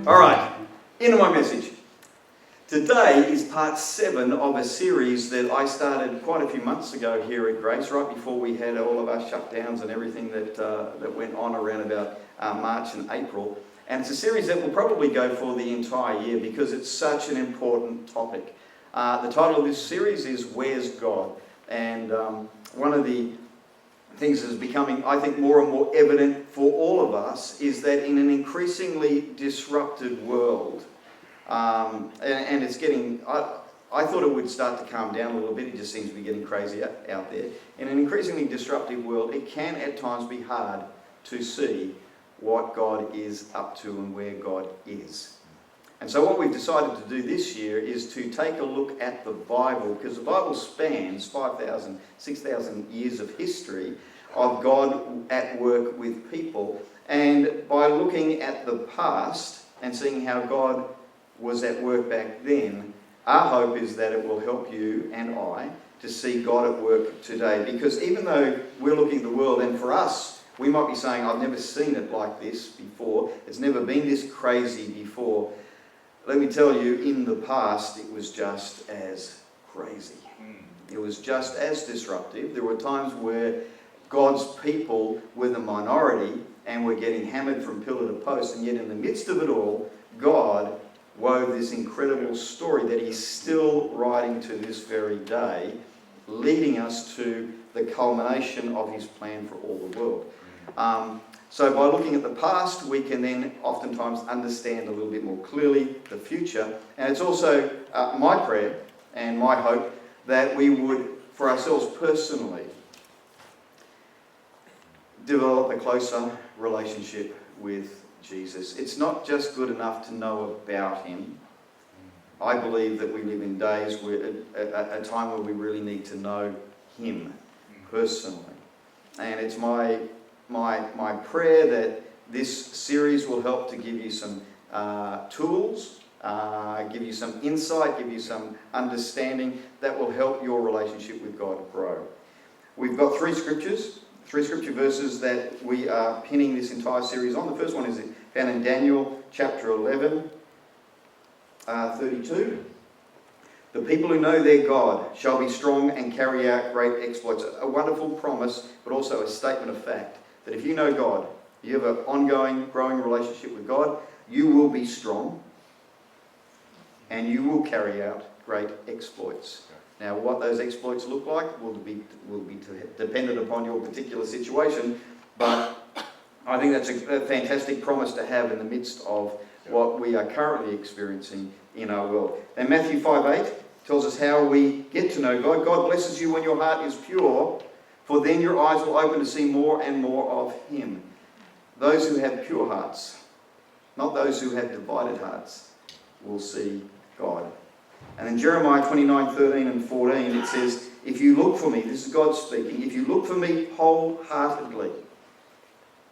All right, into my message. Today is part 7 of a series that I started quite a few months ago here at Grace, right before we had all of our shutdowns and everything that went on around about March and April. And it's a series that will probably go for the entire year because it's such an important topic. The title of this series is Where's God? And one of the things that is becoming, I think, more and more evident for all of us is that in an increasingly disrupted world, and it's getting, I thought it would start to calm down a little bit. It just seems to be getting crazy out there. In an increasingly disruptive world, it can at times be hard to see what God is up to and where God is. And so what we've decided to do this year is to take a look at the Bible, because the Bible spans 5,000, 6,000 years of history of God at work with people. And by looking at the past and seeing how God was at work back then, our hope is that it will help you and I to see God at work today. Because even though we're looking at the world, and for us, we might be saying, I've never seen it like this before, it's never been this crazy before. Let me tell you, in the past, it was just as crazy. It was just as disruptive. There were times where God's people were the minority and were getting hammered from pillar to post, and yet in the midst of it all, God wove this incredible story that he's still writing to this very day, leading us to the culmination of his plan for all the world. So by looking at the past, we can then oftentimes understand a little bit more clearly the future. And it's also my prayer and my hope that we would, for ourselves personally, develop a closer relationship with Jesus. It's not just good enough to know about him. I believe that we live in days where a time where we really need to know him personally. And it's my prayer that this series will help to give you some tools, give you some insight, give you some understanding that will help your relationship with God grow. We've got three scripture verses that we are pinning this entire series on. The first one is found in Daniel chapter 11, 32. The people who know their God shall be strong and carry out great exploits. A wonderful promise, but also a statement of fact. That if you know God, you have an ongoing, growing relationship with God, you will be strong and you will carry out great exploits. Now, what those exploits look like will be dependent upon your particular situation, but I think that's a fantastic promise to have in the midst of what we are currently experiencing in our world. And Matthew 5:8 tells us how we get to know God. God blesses you when your heart is pure, for then your eyes will open to see more and more of him. Those who have pure hearts, not those who have divided hearts, will see God. And in Jeremiah 29:13 and 14 it says, if you look for me, this is God speaking, if you look for me wholeheartedly,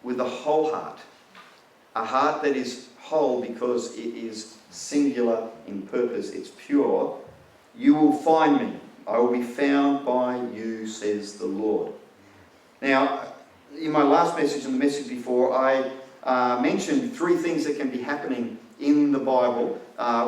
with a whole heart, a heart that is whole because it is singular in purpose, it's pure, you will find me. I will be found by you, says the Lord. Now, in my last message and the message before, I mentioned 3 things that can be happening in the Bible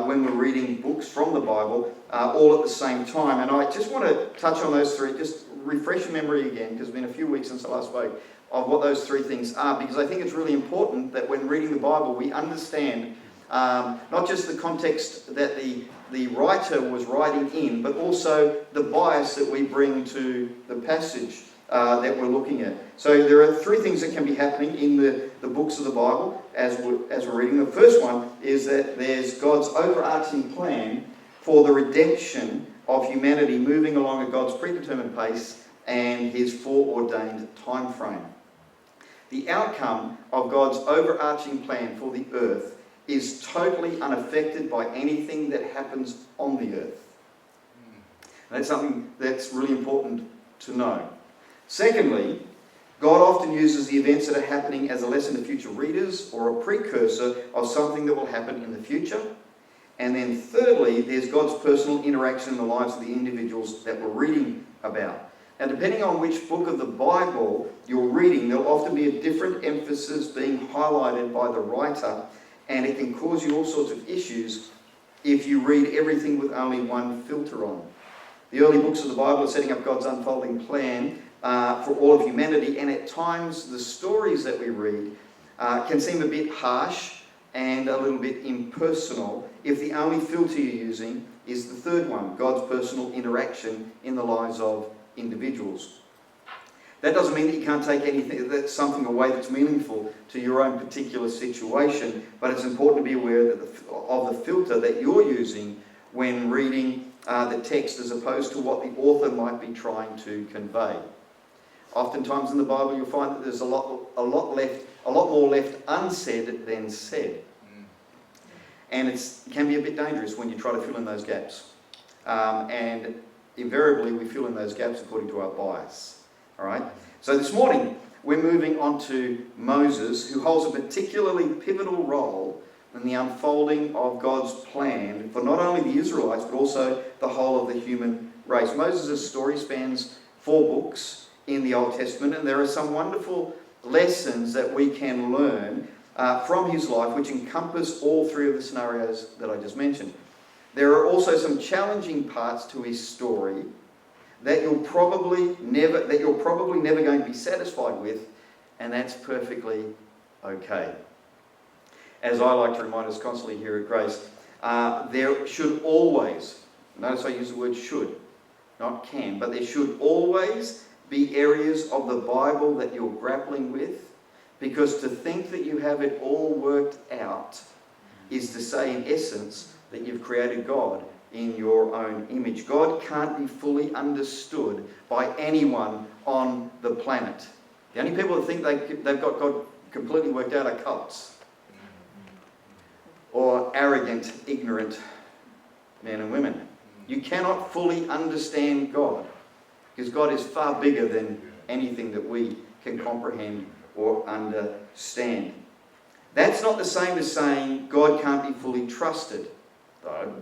when we're reading books from the Bible all at the same time. And I just want to touch on those 3, just refresh your memory again, because it's been a few weeks since I last spoke, of what those 3 things are, because I think it's really important that when reading the Bible we understand not just the context that the writer was writing in, but also the bias that we bring to the passage that we're looking at. So there are 3 things that can be happening in the books of the Bible as we're reading. The first one is that there's God's overarching plan for the redemption of humanity moving along at God's predetermined pace and his foreordained time frame. The outcome of God's overarching plan for the earth is totally unaffected by anything that happens on the earth. And that's something that's really important to know. Secondly, God often uses the events that are happening as a lesson to future readers or a precursor of something that will happen in the future. And then thirdly, there's God's personal interaction in the lives of the individuals that we're reading about. Now, depending on which book of the Bible you're reading, there'll often be a different emphasis being highlighted by the writer and it can cause you all sorts of issues if you read everything with only one filter on. The early books of the Bible are setting up God's unfolding plan for all of humanity, and at times the stories that we read can seem a bit harsh and a little bit impersonal if the only filter you're using is the third one, God's personal interaction in the lives of individuals. That doesn't mean that you can't take something away that's meaningful to your own particular situation, but it's important to be aware of the filter that you're using when reading the text as opposed to what the author might be trying to convey. Oftentimes in the Bible you'll find that there's a lot more left unsaid than said. And it can be a bit dangerous when you try to fill in those gaps. And invariably we fill in those gaps according to our bias. All right? So this morning we're moving on to Moses, who holds a particularly pivotal role in the unfolding of God's plan for not only the Israelites but also the whole of the human race. Moses' story spans 4 books in the Old Testament, and there are some wonderful lessons that we can learn from his life which encompass all 3 of the scenarios that I just mentioned. There are also some challenging parts to his story that you're probably never going to be satisfied with, and that's perfectly okay. As I like to remind us constantly here at Grace, there should always, notice I use the word should, not can, but there should always be areas of the Bible that you're grappling with, because to think that you have it all worked out is to say in essence that you've created God in your own image. God can't be fully understood by anyone on the planet. The only people that think they've got God completely worked out are cults, or arrogant, ignorant men and women. You cannot fully understand God, because God is far bigger than anything that we can comprehend or understand. That's not the same as saying God can't be fully trusted, though.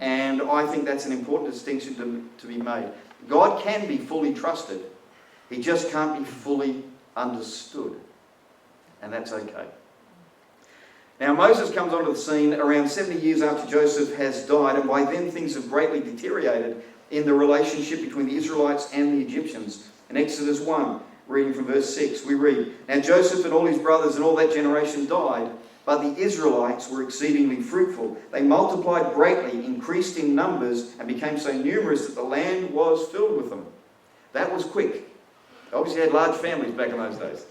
And I think that's an important distinction to be made. God can be fully trusted. He just can't be fully understood. And that's okay. Now Moses comes onto the scene around 70 years after Joseph has died, and by then things have greatly deteriorated in the relationship between the Israelites and the Egyptians. In Exodus 1, reading from verse 6, we read, "Now Joseph and all his brothers and all that generation died, but the Israelites were exceedingly fruitful. They multiplied greatly, increased in numbers, and became so numerous that the land was filled with them." That was quick. They obviously had large families back in those days.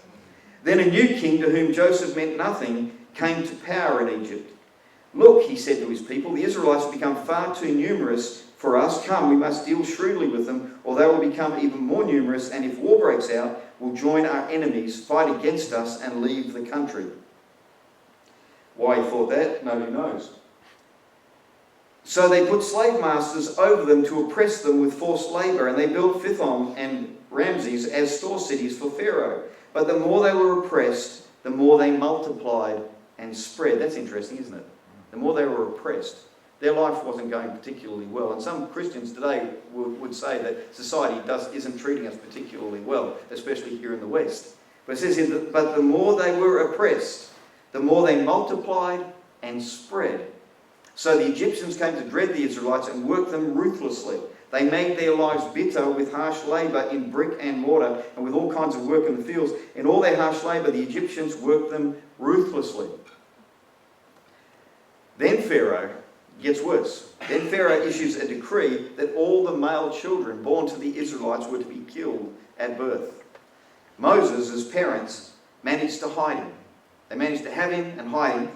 "Then a new king, to whom Joseph meant nothing, came to power in Egypt. 'Look,' he said to his people, 'the Israelites have become far too numerous for us. Come, we must deal shrewdly with them, or they will become even more numerous, and if war breaks out, we'll join our enemies, fight against us, and leave the country.'" Why he thought that, nobody knows. "So they put slave masters over them to oppress them with forced labour, and they built Pithom and Ramses as store cities for Pharaoh. But the more they were oppressed, the more they multiplied and spread." That's interesting, isn't it? The more they were oppressed, their life wasn't going particularly well. And some Christians today would say that society isn't treating us particularly well, especially here in the West. But it says here, but the more they were oppressed, the more they multiplied and spread. So the Egyptians came to dread the Israelites and worked them ruthlessly. They made their lives bitter with harsh labour in brick and mortar and with all kinds of work in the fields. In all their harsh labour, the Egyptians worked them ruthlessly. Then Pharaoh gets worse. Then Pharaoh issues a decree that all the male children born to the Israelites were to be killed at birth. Moses' parents managed to hide him. They managed to have him and hide him,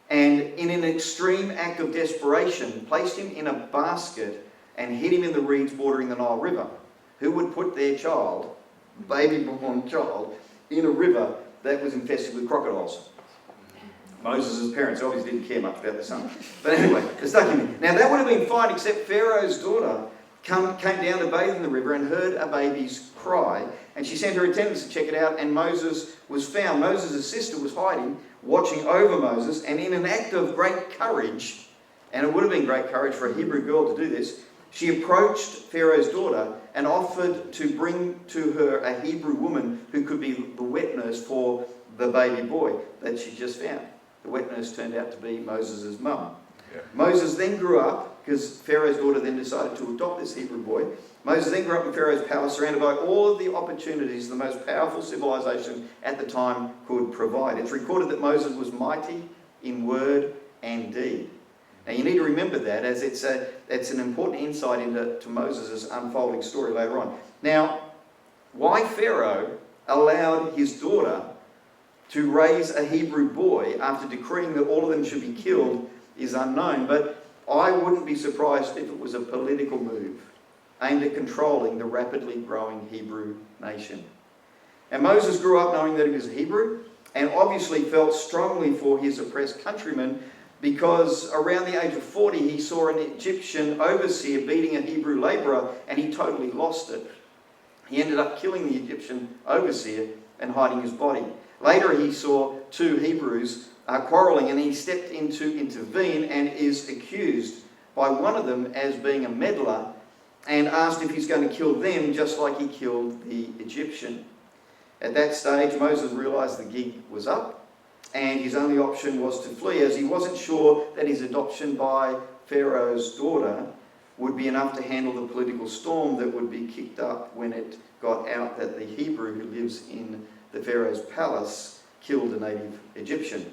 and in an extreme act of desperation, placed him in a basket and hid him in the reeds bordering the Nile River. Who would put their child, baby-born child, in a river that was infested with crocodiles? Moses' parents obviously didn't care much about their son. But anyway, they stuck him in. Now that would have been fine, except Pharaoh's daughter came down to bathe in the river and heard a baby's cry, and she sent her attendants to check it out, and Moses was found. Moses' sister was hiding, watching over Moses, and in an act of great courage, and it would have been great courage for a Hebrew girl to do this, she approached Pharaoh's daughter and offered to bring to her a Hebrew woman who could be the wet nurse for the baby boy that she just found. the wet nurse turned out to be Moses' mum. Yeah. Moses then grew up, because Pharaoh's daughter then decided to adopt this Hebrew boy. Moses then grew up in Pharaoh's palace, surrounded by all of the opportunities the most powerful civilization at the time could provide. It's recorded that Moses was mighty in word and deed. Now you need to remember that, as it's an important insight into Moses' unfolding story later on. Now, why Pharaoh allowed his daughter to raise a Hebrew boy after decreeing that all of them should be killed is unknown, but I wouldn't be surprised if it was a political move aimed at controlling the rapidly growing Hebrew nation. And Moses grew up knowing that he was a Hebrew, and obviously felt strongly for his oppressed countrymen, because around the age of 40 he saw an Egyptian overseer beating a Hebrew labourer, and he totally lost it. He ended up killing the Egyptian overseer and hiding his body. Later he saw two Hebrews quarrelling, and he stepped in to intervene and is accused by one of them as being a meddler, and asked if he's going to kill them just like he killed the Egyptian. At that stage, Moses realised the gig was up, and his only option was to flee, as he wasn't sure that his adoption by Pharaoh's daughter would be enough to handle the political storm that would be kicked up when it got out that the Hebrew who lives in the Pharaoh's palace killed a native Egyptian.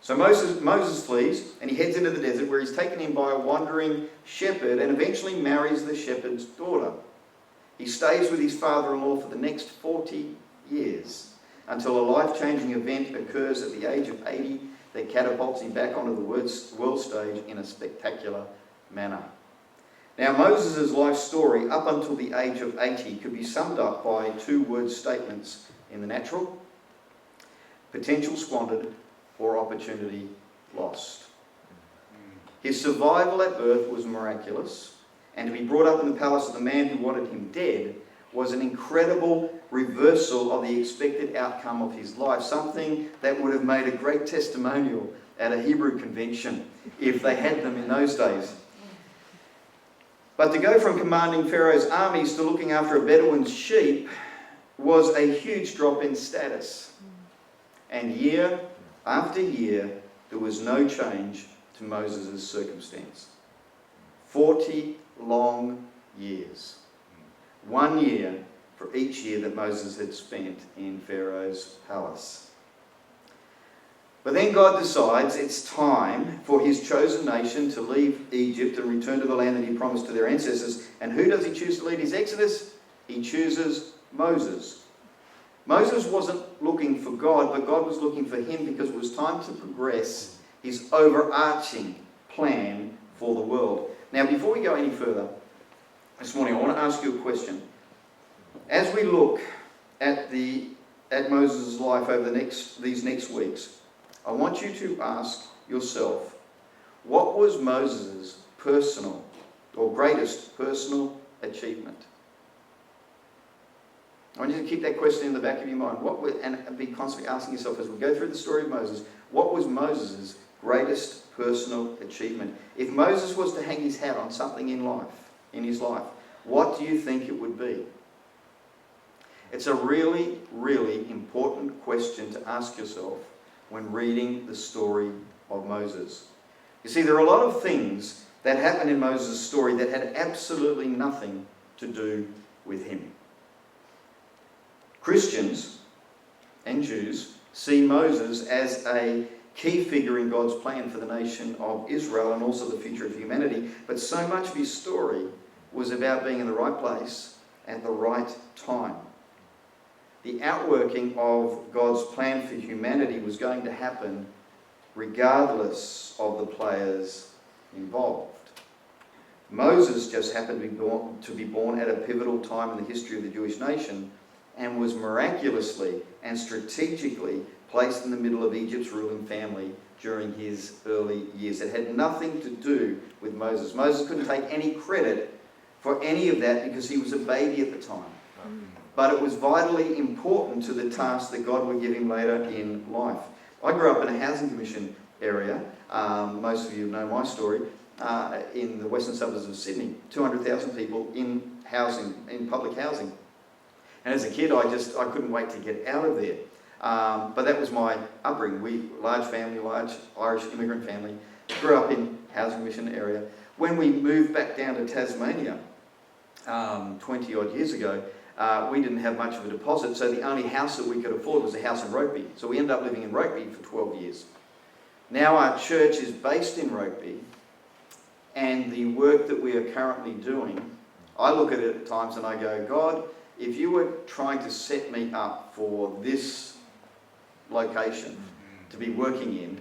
So Moses flees, and he heads into the desert, where he's taken in by a wandering shepherd and eventually marries the shepherd's daughter. He stays with his father-in-law for the next 40 years until a life-changing event occurs at the age of 80 that catapults him back onto the world stage in a spectacular manner. Now, Moses' life story up until the age of 80 could be summed up by two-word statements in the natural: potential squandered, or opportunity lost. His survival at birth was miraculous, and to be brought up in the palace of the man who wanted him dead was an incredible reversal of the expected outcome of his life, something that would have made a great testimonial at a Hebrew convention if they had them in those days. But to go from commanding Pharaoh's armies to looking after a Bedouin's sheep was a huge drop in status. And year after year, there was no change to Moses' circumstance. 40 long years. 1 year for each year that Moses had spent in Pharaoh's palace. But then God decides it's time for his chosen nation to leave Egypt and return to the land that he promised to their ancestors. And who does he choose to lead his exodus? He chooses Moses. Moses wasn't looking for God, but God was looking for him, because it was time to progress his overarching plan for the world. Now, before we go any further this morning, I want to ask you a question. As we look at Moses' life over these next weeks, I want you to ask yourself, what was Moses' personal or greatest personal achievement? I want you to keep that question in the back of your mind. And be constantly asking yourself, as we go through the story of Moses, what was Moses' greatest personal achievement? If Moses was to hang his hat on something in his life, what do you think it would be? It's a really, really important question to ask yourself when reading the story of Moses. You see, there are a lot of things that happen in Moses' story that had absolutely nothing to do with him. Christians and Jews see Moses as a key figure in God's plan for the nation of Israel and also the future of humanity, but so much of his story was about being in the right place at the right time. The outworking of God's plan for humanity was going to happen regardless of the players involved. Moses just happened to be born at a pivotal time in the history of the Jewish nation, and was miraculously and strategically placed in the middle of Egypt's ruling family during his early years. It had nothing to do with Moses. Moses couldn't take any credit for any of that because he was a baby at the time. But it was vitally important to the task that God would give him later in life. I grew up in a housing commission area. Most of you know my story. In the western suburbs of Sydney, 200,000 people in housing, in public housing. And as a kid, I couldn't wait to get out of there. But that was my upbringing. Large family, large Irish immigrant family. Grew up in housing mission area. When we moved back down to Tasmania 20 odd years ago, we didn't have much of a deposit, so the only house that we could afford was a house in Rugby. So we ended up living in Rugby for 12 years. Now our church is based in Rugby, and the work that we are currently doing, I look at it at times and I go, God, if you were trying to set me up for this location to be working in,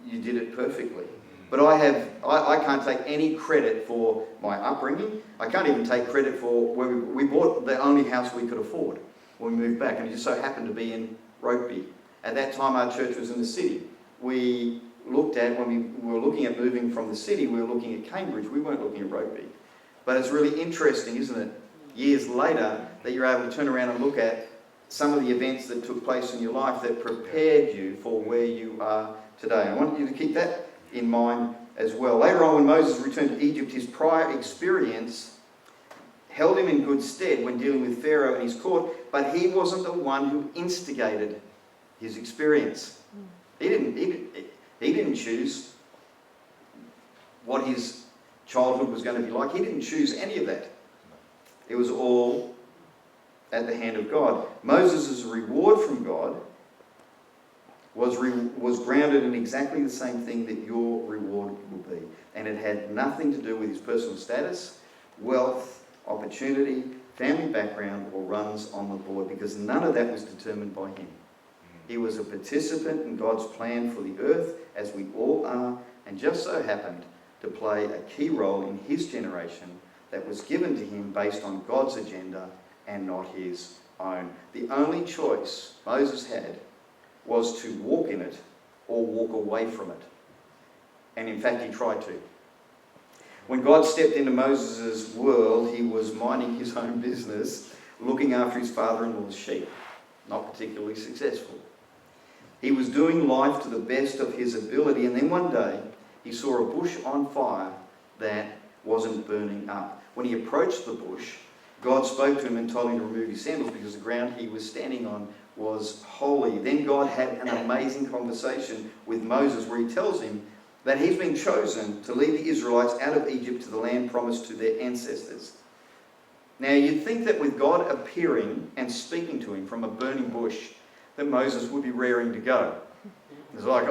you did it perfectly. But I can't take any credit for my upbringing. I can't even take credit for where we bought the only house we could afford when we moved back, and it just so happened to be in Rugby. At that time, our church was in the city. We looked at, when we were looking at moving from the city, we were looking at Cambridge. We weren't looking at Rugby. But it's really interesting, isn't it, years later, that you're able to turn around and look at some of the events that took place in your life that prepared you for where you are today. I want you to keep that in mind as well. Later on, when Moses returned to Egypt, his prior experience held him in good stead when dealing with Pharaoh and his court, but he wasn't the one who instigated his experience. He didn't choose what his childhood was going to be like. He didn't choose any of that. It was all at the hand of God. Moses' reward from God was grounded in exactly the same thing that your reward will be. And it had nothing to do with his personal status, wealth, opportunity, family background, or runs on the board, because none of that was determined by him. He was a participant in God's plan for the earth, as we all are, and just so happened to play a key role in his generation that was given to him based on God's agenda and not his own. The only choice Moses had was to walk in it or walk away from it. And in fact, he tried to. When God stepped into Moses' world, he was minding his own business, looking after his father-in-law's sheep. Not particularly successful. He was doing life to the best of his ability, and then one day he saw a bush on fire that wasn't burning up. When he approached the bush, God spoke to him and told him to remove his sandals because the ground he was standing on was holy. Then God had an amazing conversation with Moses where he tells him that he's been chosen to lead the Israelites out of Egypt to the land promised to their ancestors. Now you'd think that with God appearing and speaking to him from a burning bush, that Moses would be raring to go. It's like,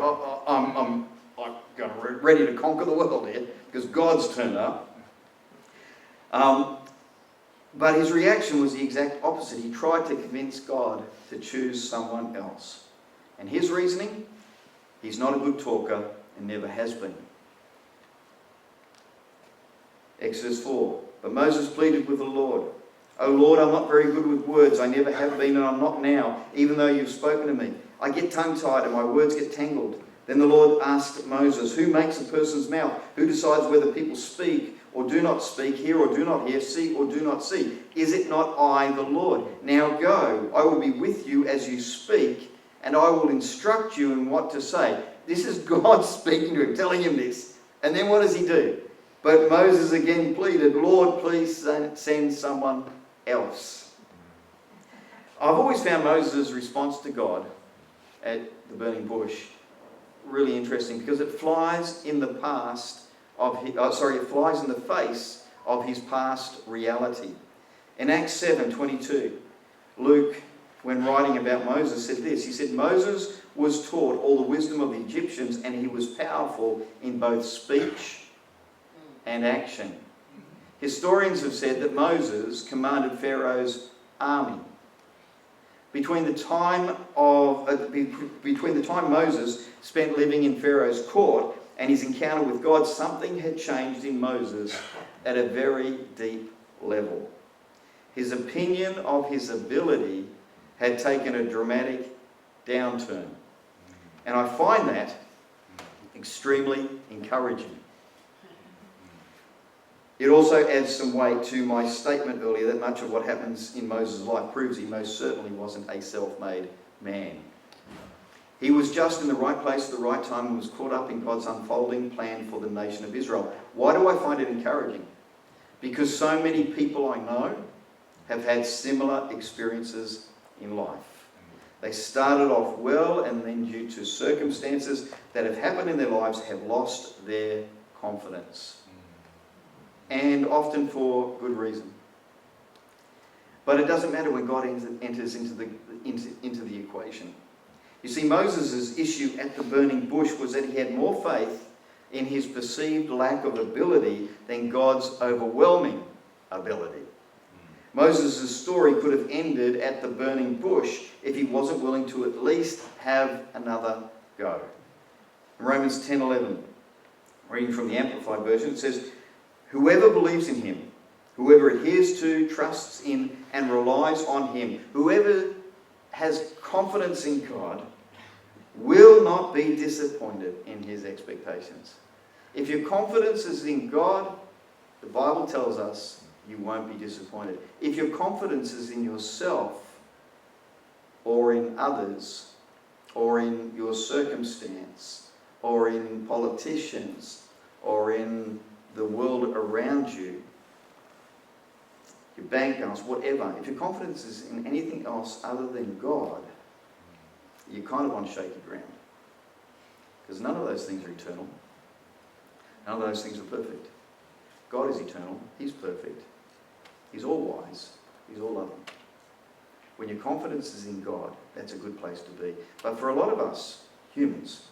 I'm ready to conquer the world here because God's turned up. But his reaction was the exact opposite. He tried to convince God to choose someone else. And his reasoning, he's not a good talker and never has been. Exodus 4. But Moses pleaded with the Lord, "O Lord, I'm not very good with words. I never have been and I'm not now, even though you've spoken to me. I get tongue-tied and my words get tangled." Then the Lord asked Moses, "Who makes a person's mouth? Who decides whether people speak or do not speak, hear or do not hear, see or do not see? Is it not I, the Lord? Now go, I will be with you as you speak, and I will instruct you in what to say." This is God speaking to him, telling him this. And then what does he do? But Moses again pleaded, "Lord, please send someone else." I've always found Moses' response to God at the burning bush really interesting because it flies in the face of his past reality. In Acts 7:22, Luke, when writing about Moses, said this. He said, "Moses was taught all the wisdom of the Egyptians, and he was powerful in both speech and action." Historians have said that Moses commanded Pharaoh's army. Between the time Moses spent living in Pharaoh's court and his encounter with God, something had changed in Moses at a very deep level. His opinion of his ability had taken a dramatic downturn. And I find that extremely encouraging. It also adds some weight to my statement earlier that much of what happens in Moses' life proves he most certainly wasn't a self-made man. He was just in the right place at the right time and was caught up in God's unfolding plan for the nation of Israel. Why do I find it encouraging? Because so many people I know have had similar experiences in life. They started off well, and then due to circumstances that have happened in their lives, have lost their confidence. And often for good reason. But it doesn't matter when God enters into the equation. You see, Moses' issue at the burning bush was that he had more faith in his perceived lack of ability than God's overwhelming ability. Moses' story could have ended at the burning bush if he wasn't willing to at least have another go. In Romans 10:11, reading from the Amplified Version, it says, "Whoever believes in him, whoever adheres to, trusts in, and relies on him, whoever has confidence in God, will not be disappointed in his expectations." If your confidence is in God, the Bible tells us you won't be disappointed. If your confidence is in yourself, or in others, or in your circumstance, or in politicians, or in the world around you, your bank balance, whatever, if your confidence is in anything else other than God, you're kind of on shaky ground. Because none of those things are eternal. None of those things are perfect. God is eternal. He's perfect. He's all wise. He's all loving. When your confidence is in God, that's a good place to be. But for a lot of us, humans,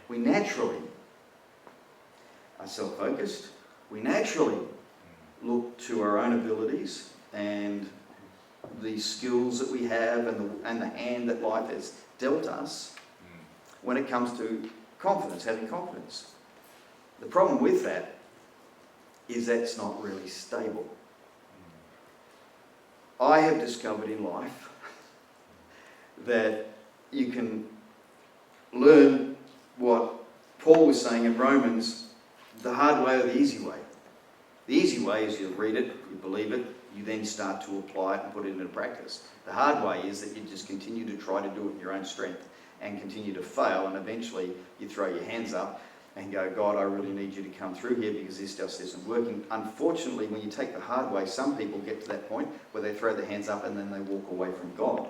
we naturally are self-focused. We naturally look to our own abilities and the skills that we have and the hand that life has dealt us when it comes to confidence, having confidence. The problem with that is that's not really stable. I have discovered in life that you can learn what Paul was saying in Romans, the hard way or the easy way. The easy way is you read it, you believe it, you then start to apply it and put it into practice. The hard way is that you just continue to try to do it in your own strength and continue to fail, and eventually you throw your hands up and go, God, I really need you to come through here because this just isn't working. Unfortunately, when you take the hard way, some people get to that point where they throw their hands up and then they walk away from God.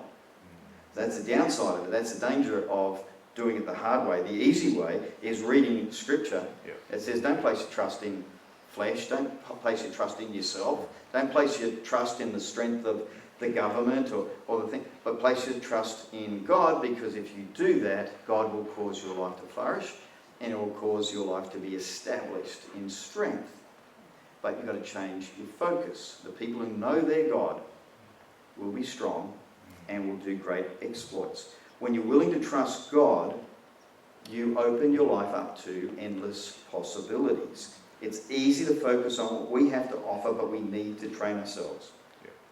That's the downside of it. That's the danger of doing it the hard way. The easy way is reading Scripture. It says, don't place your trust in flesh. Don't place your trust in yourself. Don't place your trust in the strength of the government or the thing, but place your trust in God, because if you do that, God will cause your life to flourish and it will cause your life to be established in strength. But you've got to change your focus. The people who know their God will be strong and will do great exploits. When you're willing to trust God, you open your life up to endless possibilities. It's easy to focus on what we have to offer, but we need to train ourselves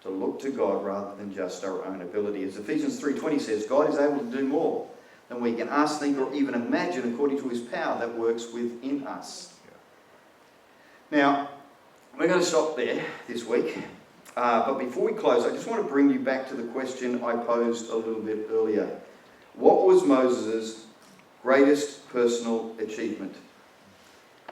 to look to God rather than just our own ability. As Ephesians 3:20 says, God is able to do more than we can ask, think, or even imagine according to his power that works within us. Now, we're going to stop there this week. But before we close, I just want to bring you back to the question I posed a little bit earlier. What was Moses' greatest personal achievement?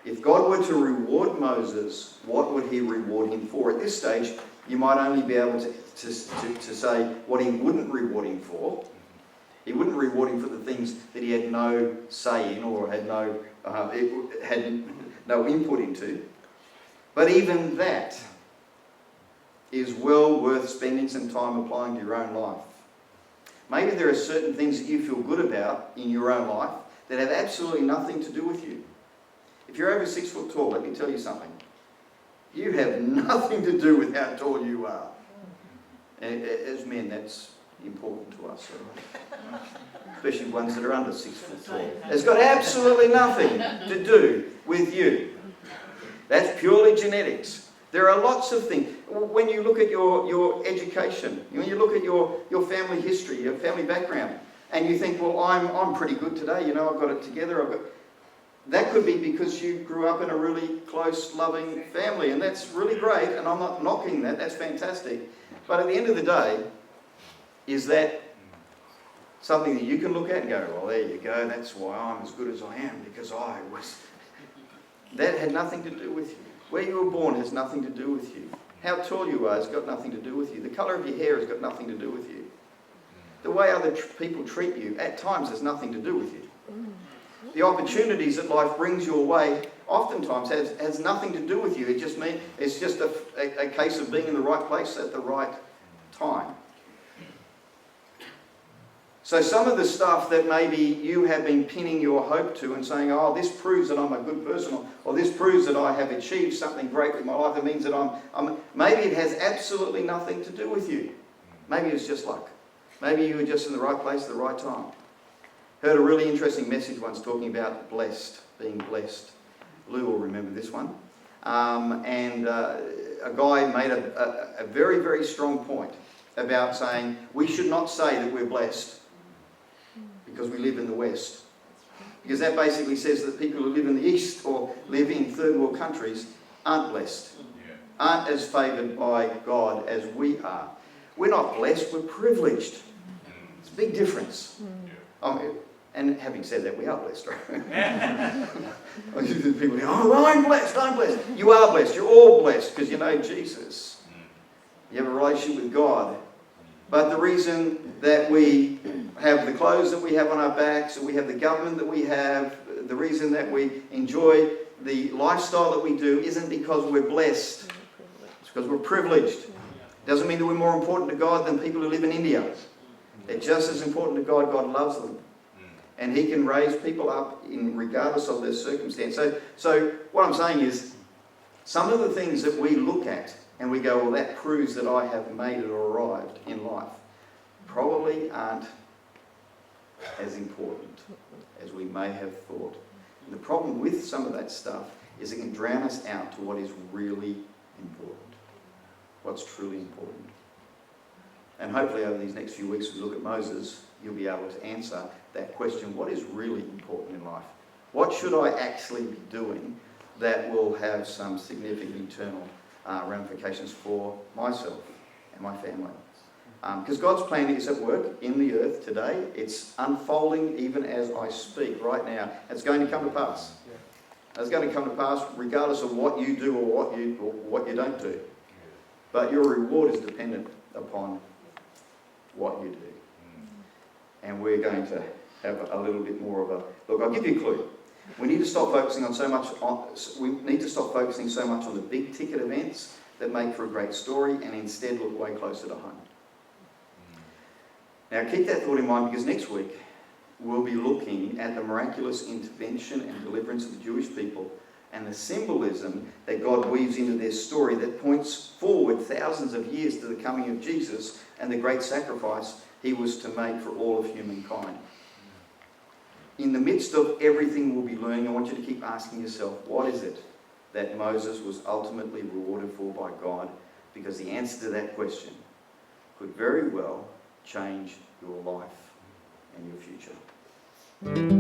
If God were to reward Moses, what would he reward him for? At this stage, you might only be able to say what he wouldn't reward him for. He wouldn't reward him for the things that he had no say in or had no input into. But even that is well worth spending some time applying to your own life. Maybe there are certain things that you feel good about in your own life that have absolutely nothing to do with you. If you're over 6 foot tall, let me tell you something. You have nothing to do with how tall you are. And as men, that's important to us, right? Especially ones that are under 6 foot tall. It's got absolutely nothing to do with you. That's purely genetics. There are lots of things. When you look at your education, when you look at your family history, your family background, and you think, well, I'm pretty good today, I've got it together, that could be because you grew up in a really close, loving family, and that's really great, and I'm not knocking that, that's fantastic. But at the end of the day, is that something that you can look at and go, well, there you go, that's why I'm as good as I am, because I was... That had nothing to do with you. Where you were born has nothing to do with you. How tall you are has got nothing to do with you. The colour of your hair has got nothing to do with you. The way other people treat you at times has nothing to do with you. The opportunities that life brings your way oftentimes has nothing to do with you. It just means it's just a case of being in the right place at the right time. So some of the stuff that maybe you have been pinning your hope to and saying, oh, this proves that I'm a good person, or this proves that I have achieved something great with my life, it means that maybe it has absolutely nothing to do with you. Maybe it's just luck. Maybe you were just in the right place at the right time. Heard a really interesting message once talking about blessed, being blessed. Lou will remember this one. A guy made a very, very strong point about saying we should not say that we're blessed because we live in the West. Because that basically says that people who live in the East or live in third world countries aren't blessed, aren't as favoured by God as we are. We're not blessed, we're privileged. It's a big difference. And having said that, we are blessed, right? People go, oh, well, I'm blessed. You are blessed. You're all blessed because you know Jesus. You have a relationship with God. But the reason that we have the clothes that we have on our backs, and we have the government that we have, the reason that we enjoy the lifestyle that we do isn't because we're blessed. It's because we're privileged. It doesn't mean that we're more important to God than people who live in India. It's just as important to God. God loves them. And He can raise people up regardless of their circumstance. So what I'm saying is, some of the things that we look at and we go, well, that proves that I have made it or arrived in life, probably aren't as important as we may have thought. And the problem with some of that stuff is it can drown us out to what is really important, what's truly important. And hopefully over these next few weeks, as we look at Moses, you'll be able to answer that question, what is really important in life? What should I actually be doing that will have some significant eternal ramifications for myself and my family? Because God's plan is at work in the earth today. It's unfolding even as I speak right now. It's going to come to pass. It's going to come to pass regardless of what you do or what you don't do. But your reward is dependent upon what you do. And we're going to have a little bit more of a look. I'll give you a clue. We need to stop focusing so much on the big ticket events that make for a great story, and instead look way closer to home. Now keep that thought in mind, because next week we'll be looking at the miraculous intervention and deliverance of the Jewish people and the symbolism that God weaves into their story that points forward thousands of years to the coming of Jesus and the great sacrifice He was to make for all of humankind. In the midst of everything we'll be learning, I want you to keep asking yourself, what is it that Moses was ultimately rewarded for by God? Because the answer to that question could very well change your life and your future.